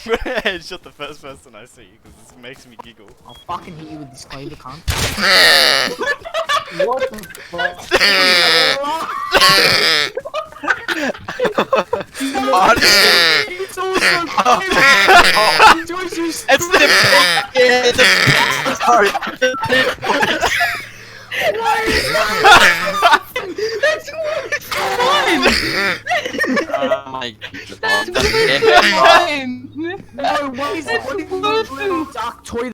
gonna headshot the first person I see because this makes me giggle. I'll fucking hit you with this clay, cunt. What the fuck? It's also It's the yeah, it's sorry. Oh my god. No, what is it? What is it? Dark toy